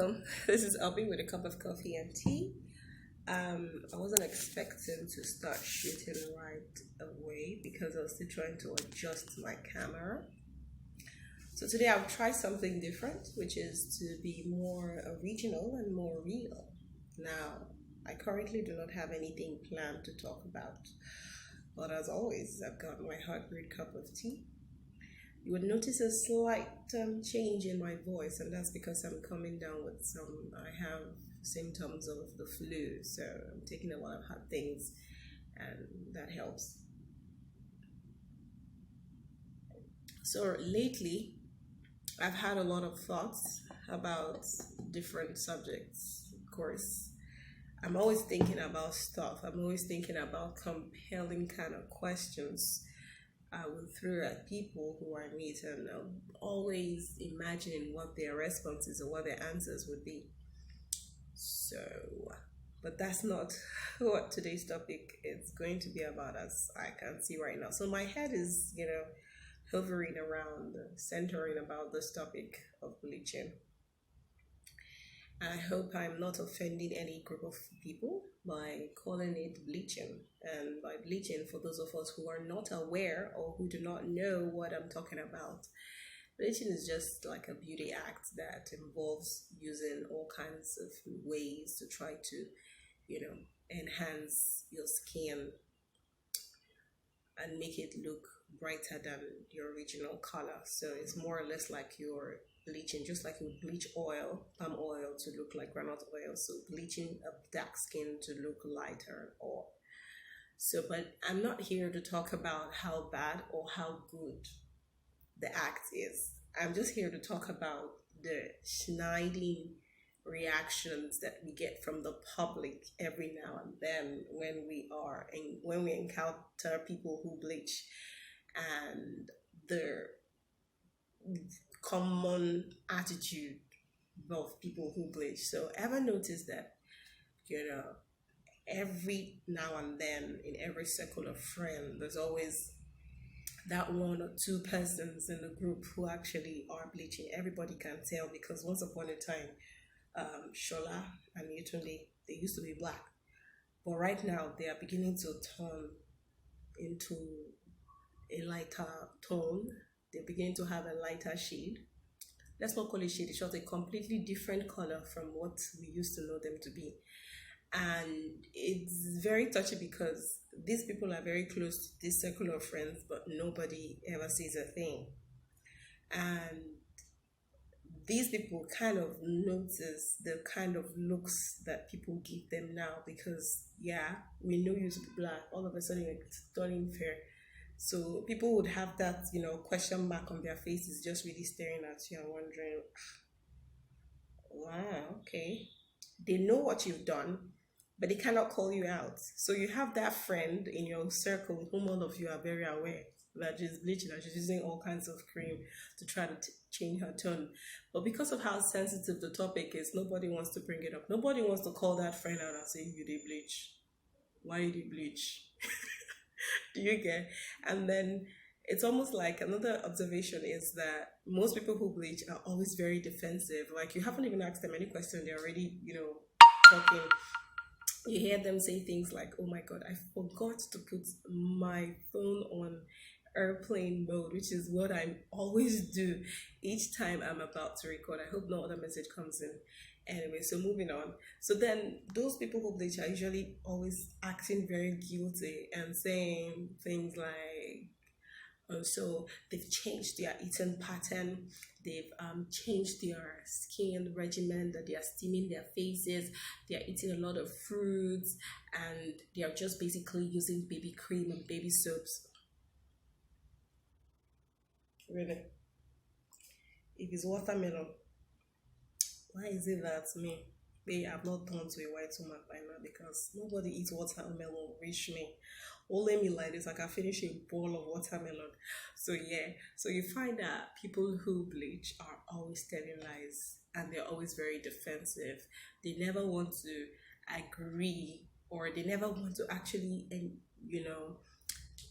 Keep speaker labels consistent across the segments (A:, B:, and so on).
A: welcome. This is Albie with a cup of coffee and tea. I wasn't expecting to start shooting right away because I was still trying to adjust my camera. So today I'll try something different, which is to be more original and more real. Now, I currently do not have anything planned to talk about, but as always, I've got my heart brewed cup of tea. You would notice a slight change in my voice, and that's because I'm coming down with I have symptoms of the flu, so I'm taking a lot of hot things, and that helps. So lately, I've had a lot of thoughts about different subjects. Of course, I'm always thinking about stuff. I'm always thinking about compelling kind of questions I will throw at people who I meet, and always imagining what their responses or what their answers would be. So, but that's not what today's topic is going to be about, as I can see right now. So my head is, hovering around, centering about this topic of bleaching. I hope I'm not offending any group of people by calling it bleaching. And by bleaching, for those of us who are not aware or who do not know what I'm talking about, bleaching is just like a beauty act that involves using all kinds of ways to try to, enhance your skin and make it look brighter than the original color. So it's more or less like you're bleaching, just like you bleach palm oil to look like granite oil. So bleaching a dark skin to look lighter or so. But I'm not here to talk about how bad or how good the act is. I'm just here to talk about the schneiding reactions that we get from the public every now and then when we encounter people who bleach, and their common attitude of people who bleach. So ever notice that, every now and then in every circle of friends, there's always that one or two persons in the group who actually are bleaching. Everybody can tell because once upon a time, Shola and Yetunde, they used to be black. But right now, they are beginning to turn into a lighter tone. They're beginning to have a lighter shade. Let's not call it shade, it's just a completely different color from what we used to know them to be. And it's very touchy because these people are very close to this circle of friends, but nobody ever says a thing. And these people kind of notice the kind of looks that people give them now because, yeah, we know you to be black, all of a sudden it's turning fair. So people would have that, question mark on their faces, just really staring at you and wondering, wow, okay. They know what you've done, but they cannot call you out. So you have that friend in your circle whom all of you are very aware that she's bleaching, that she's using all kinds of cream to try to change her tone. But because of how sensitive the topic is, nobody wants to bring it up. Nobody wants to call that friend out and say, you did bleach. Why you did bleach? Do you get? And then it's almost like another observation is that most people who bleach are always very defensive. Like you haven't even asked them any question, they're already, talking. You hear them say things like, oh my God, I forgot to put my phone on airplane mode, which is what I always do each time I'm about to record. I hope no other message comes in. Anyway, so moving on. So then those people who bleach are usually always acting very guilty and saying things like, oh, so they've changed their eating pattern, they've changed their skin regimen, that they are steaming their faces, they are eating a lot of fruits, and they are just basically using baby cream and baby soaps. Really? If it's watermelon, why is it that me? They have not turned to a white woman by now because nobody eats watermelon reach me. Only me like this, I can finish a bowl of watermelon. So yeah, so you find that people who bleach are always telling lies and they're always very defensive. They never want to agree or they never want to actually,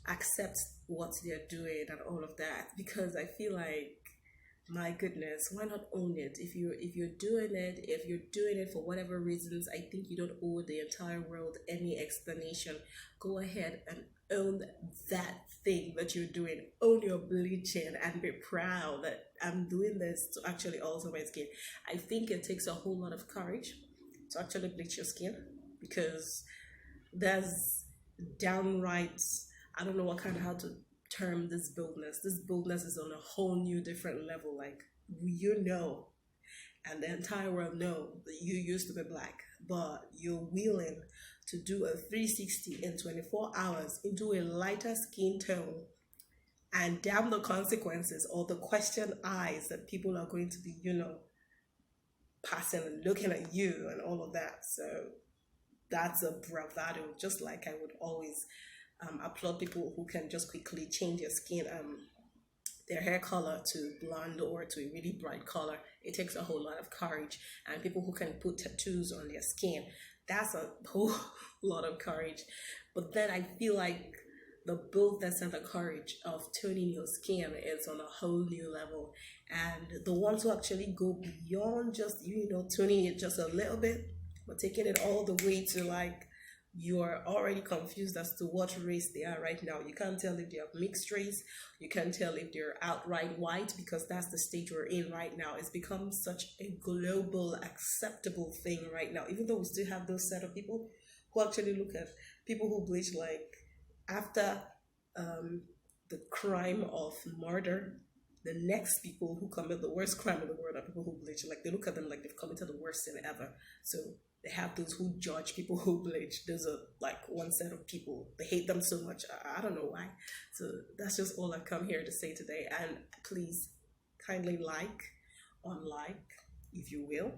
A: accept what they're doing and all of that because I feel like My goodness, why not own it? If you're doing it for whatever reasons, I think you don't owe the entire world any explanation. Go ahead and own that thing that you're doing. Own your bleaching and be proud that I'm doing this to actually alter my skin. I think it takes a whole lot of courage to actually bleach your skin, because there's downright, I don't know what kind of how to term this boldness. This boldness is on a whole new different level. Like, you know, and the entire world know that you used to be black, but you're willing to do a 360 in 24 hours into a lighter skin tone, and damn the consequences or the question eyes that people are going to be, passing and looking at you and all of that. So that's a bravado. Just like I would always applaud people who can just quickly change their skin, their hair color to blonde or to a really bright color. It takes a whole lot of courage. And people who can put tattoos on their skin, that's a whole lot of courage. But then I feel like the boldness and the courage of toning your skin is on a whole new level. And the ones who actually go beyond just, toning it just a little bit, but taking it all the way to, like, you're already confused as to what race they are right now. You can't tell if they're mixed race. You can't tell if they're outright white, because that's the stage we're in right now. It's become such a global acceptable thing right now, even though we still have those set of people who actually look at people who bleach like after the crime of murder. The next people who commit the worst crime in the world are people who bleach. Like, they look at them like they've committed the worst sin ever. So they have those who judge people who bleach. There's like one set of people. They hate them so much. I don't know why. So that's just all I've come here to say today. And please kindly unlike, if you will,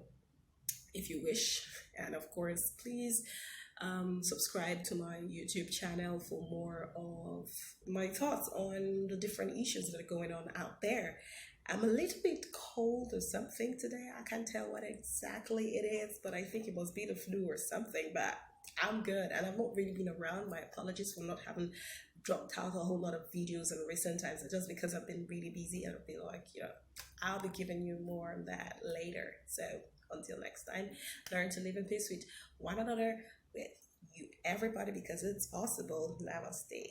A: if you wish. And of course, please subscribe to my YouTube channel for more of my thoughts on the different issues that are going on out there. I'm a little bit cold or something today. I can't tell what exactly it is, but I think it must be the flu or something. But I'm good, and I've not really been around. My apologies for not having dropped out a whole lot of videos in recent times. It's just because I've been really busy, and I've been like, I'll be giving you more on that later. So until next time, learn to live in peace with one another, with you, everybody, because it's possible. Namaste.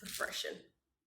A: Refreshing.